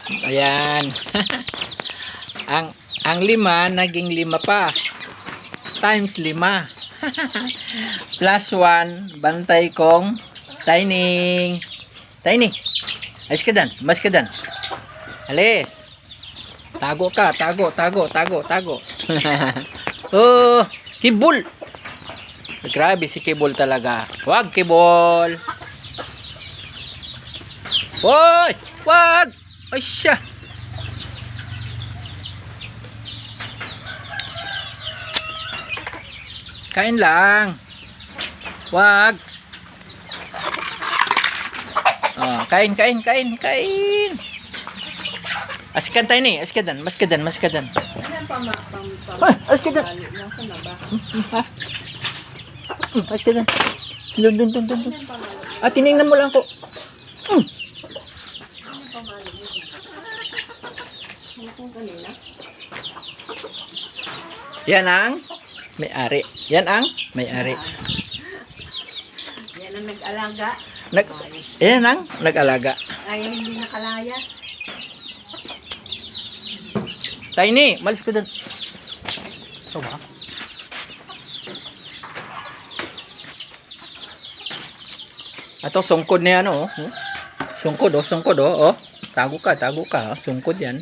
Ayan. ang 5 naging 5 pa. Times 5. Plus 1 bantay kong Tiny. Tiny. Alis ka dan. Mas ka dan. Alis. Tago ka. Tago. Oh, Kibol. Grabe si Kibol talaga. Wag Kibol. Hoy! Wag! Ay siya. Kain lang. Wag. Oh, kain. Askan tayo ni. Askadan. Maskadan. Ay, askadan. Nasaan na ba? Askadan. Dun. Tinignan mo lang ko. Yan ang may-ari. Yan ang nag-alaga. Yan ang nag-alaga. Ayaw hindi nakalayas. Tiny, malis ka dun. Ito ba? Ito, sungkod na yan, oh. Sungkod, oh. Tago ka, oh. Sungkod yan.